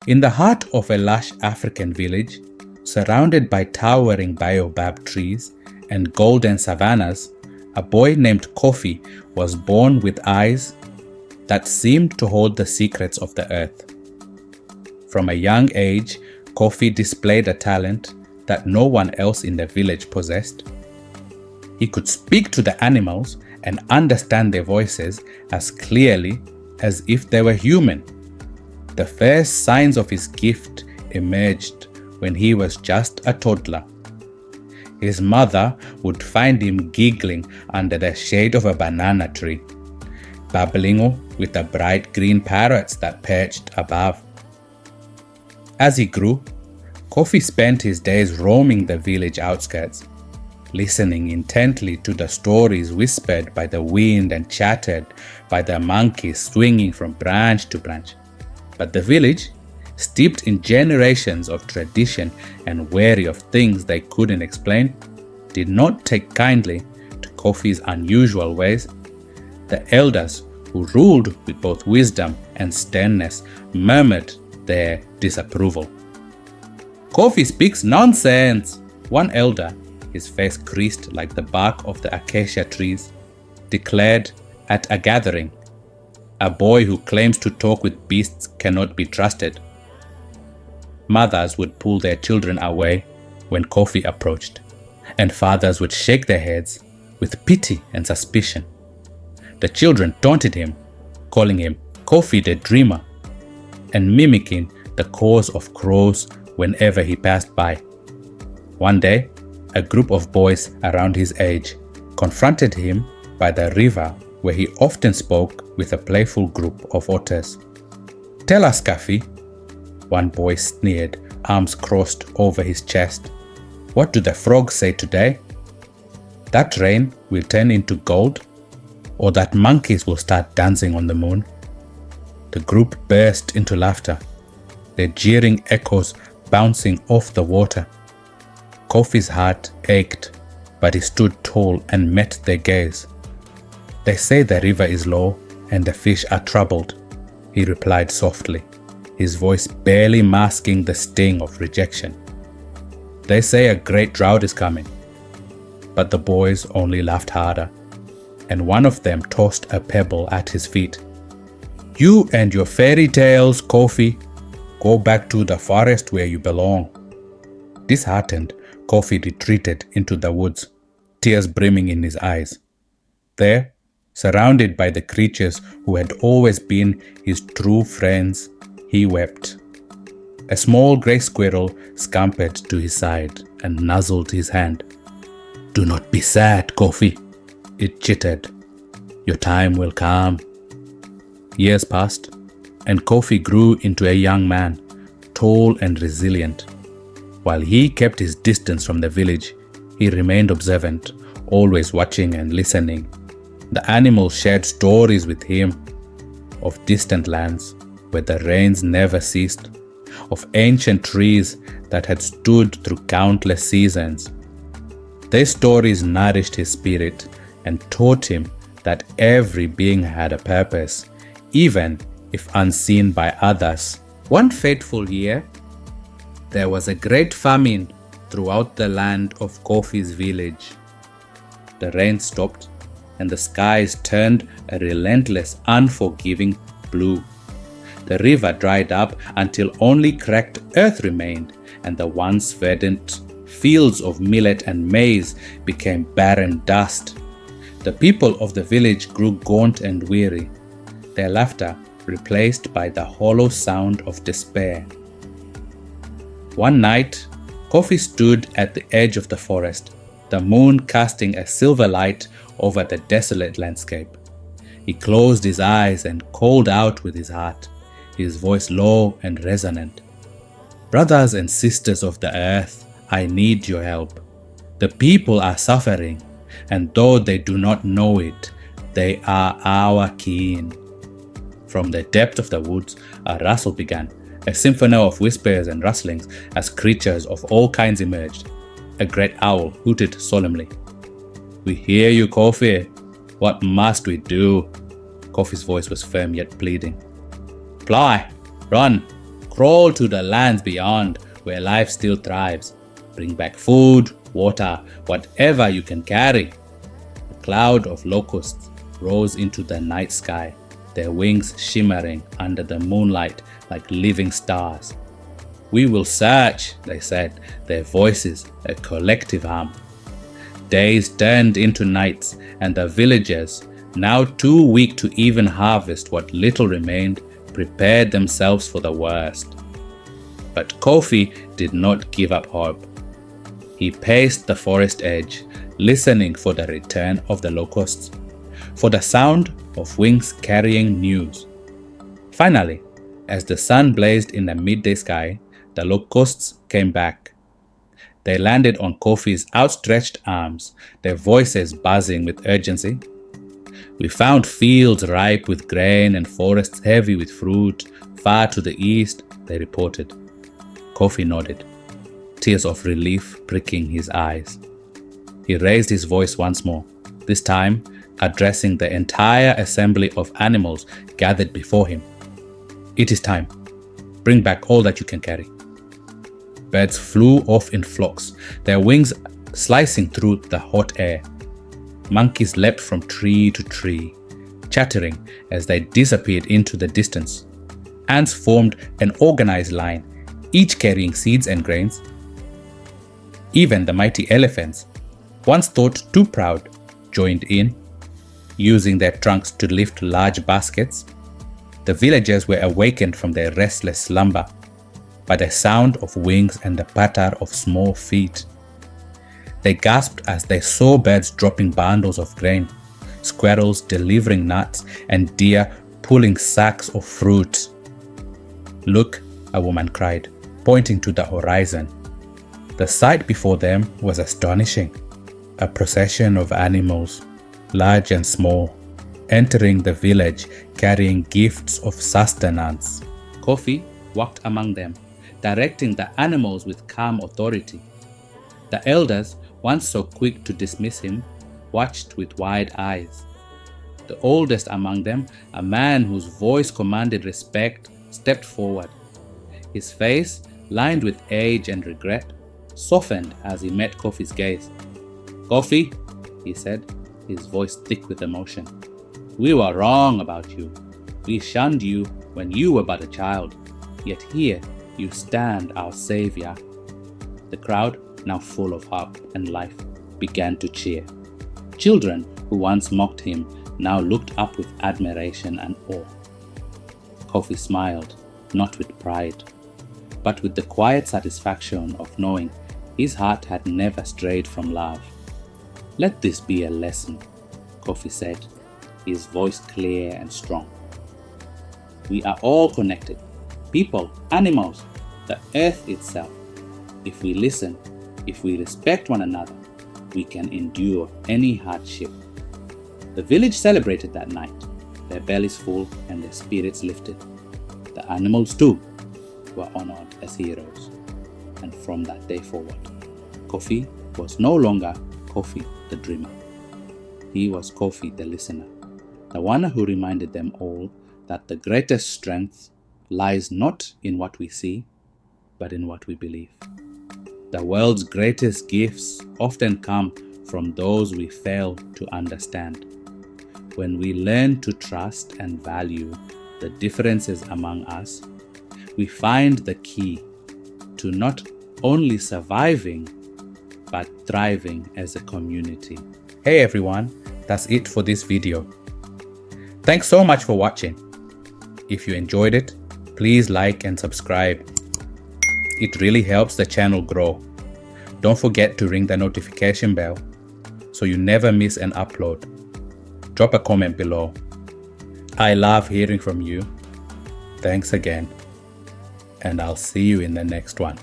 In the heart of a lush African village, surrounded by towering baobab trees and golden savannas, a boy named Kofi was born with eyes that seemed to hold the secrets of the earth. From a young age, Kofi displayed a talent that no one else in the village possessed. He could speak to the animals and understand their voices as clearly as if they were human. The first signs of his gift emerged when he was just a toddler. His mother would find him giggling under the shade of a banana tree, babbling with the bright green parrots that perched above. As he grew, Kofi spent his days roaming the village outskirts, listening intently to the stories whispered by the wind and chattered by the monkeys swinging from branch to branch. But the village, steeped in generations of tradition and wary of things they couldn't explain, did not take kindly to Kofi's unusual ways. The elders, who ruled with both wisdom and sternness, murmured their disapproval. "Kofi speaks nonsense," one elder, his face creased like the bark of the acacia trees, declared at a gathering. "A boy who claims to talk with beasts cannot be trusted." Mothers would pull their children away when Kofi approached, and fathers would shake their heads with pity and suspicion. The children taunted him, calling him Kofi the Dreamer, and mimicking the caws of crows whenever he passed by. One day, a group of boys around his age confronted him by the river where he often spoke with a playful group of otters. "Tell us, Kofi," one boy sneered, arms crossed over his chest. "What do the frogs say today? That rain will turn into gold? Or that monkeys will start dancing on the moon?" The group burst into laughter, their jeering echoes bouncing off the water. Kofi's heart ached, but he stood tall and met their gaze. "They say the river is low and the fish are troubled," he replied softly, his voice barely masking the sting of rejection. "They say a great drought is coming." But the boys only laughed harder, and one of them tossed a pebble at his feet. "You and your fairy tales, Kofi. Go back to the forest where you belong." Disheartened, Kofi retreated into the woods, tears brimming in his eyes. There, surrounded by the creatures who had always been his true friends, he wept. A small grey squirrel scampered to his side and nuzzled his hand. "Do not be sad, Kofi," it chittered. "Your time will come." Years passed, and Kofi grew into a young man, tall and resilient. While he kept his distance from the village, he remained observant, always watching and listening. The animals shared stories with him of distant lands where the rains never ceased, of ancient trees that had stood through countless seasons. Their stories nourished his spirit and taught him that every being had a purpose, even if unseen by others. One fateful year, there was a great famine throughout the land of Kofi's village. The rain stopped, and the skies turned a relentless, unforgiving blue. The river dried up until only cracked earth remained, and the once verdant fields of millet and maize became barren dust. The people of the village grew gaunt and weary, their laughter replaced by the hollow sound of despair. One night, Kofi stood at the edge of the forest, the moon casting a silver light over the desolate landscape. He closed his eyes and called out with his heart, his voice low and resonant. "Brothers and sisters of the earth, I need your help. The people are suffering, and though they do not know it, they are our kin." From the depth of the woods, a rustle began, a symphony of whispers and rustlings as creatures of all kinds emerged. A great owl hooted solemnly. "We hear you, Kofi. What must we do?" Kofi's voice was firm yet pleading. "Fly, run, Crawl to the lands beyond where life still thrives. Bring back food, water, whatever you can carry. A cloud of locusts rose into the night sky, their wings shimmering under the moonlight like living stars. We will search, they said, their voices a collective hum. Days turned into nights, and the villagers, now too weak to even harvest what little remained, prepared themselves for the worst. But Kofi did not give up hope. He paced the forest edge, listening for the return of the locusts, for the sound of wings carrying news. Finally, as the sun blazed in the midday sky, the locusts came back. They landed on Kofi's outstretched arms, their voices buzzing with urgency. We found fields ripe with grain and forests heavy with fruit far to the east, they reported. Kofi nodded, tears of relief pricking his eyes. He raised his voice once more, this time addressing the entire assembly of animals gathered before him. It is time. Bring back all that you can carry. Birds flew off in flocks, their wings slicing through the hot air. Monkeys leapt from tree to tree, chattering as they disappeared into the distance. Ants formed an organized line, each carrying seeds and grains. Even the mighty elephants, once thought too proud, joined in, using their trunks to lift large baskets. The villagers were awakened from their restless slumber by the sound of wings and the patter of small feet. They gasped as they saw birds dropping bundles of grain, squirrels delivering nuts, and deer pulling sacks of fruit. Look, a woman cried, pointing to the horizon. The sight before them was astonishing. A procession of animals, large and small, entering the village carrying gifts of sustenance. Kofi walked among them, directing the animals with calm authority. The elders, once so quick to dismiss him, watched with wide eyes. The oldest among them, a man whose voice commanded respect, stepped forward. His face, lined with age and regret, softened as he met Kofi's gaze. "Kofi," he said, his voice thick with emotion, "we were wrong about you. We shunned you when you were but a child, yet here you stand our savior." The crowd, now full of hope and life, began to cheer. Children who once mocked him now looked up with admiration and awe. Kofi smiled, not with pride, but with the quiet satisfaction of knowing his heart had never strayed from love. "Let this be a lesson," Kofi said, his voice clear and strong. "We are all connected, people, animals, the earth itself. If we listen, if we respect one another, we can endure any hardship." The village celebrated that night, their bellies full and their spirits lifted. The animals too were honored as heroes. And from that day forward, Kofi was no longer Kofi the dreamer. He was Kofi the listener, the one who reminded them all that the greatest strength lies not in what we see, but in what we believe. The world's greatest gifts often come from those we fail to understand. When we learn to trust and value the differences among us, we find the key to not only surviving, but thriving as a community. Hey everyone, that's it for this video. Thanks so much for watching. If you enjoyed it, please like and subscribe. It really helps the channel grow. Don't forget to ring the notification bell so you never miss an upload. Drop a comment below. I love hearing from you. Thanks again, and I'll see you in the next one.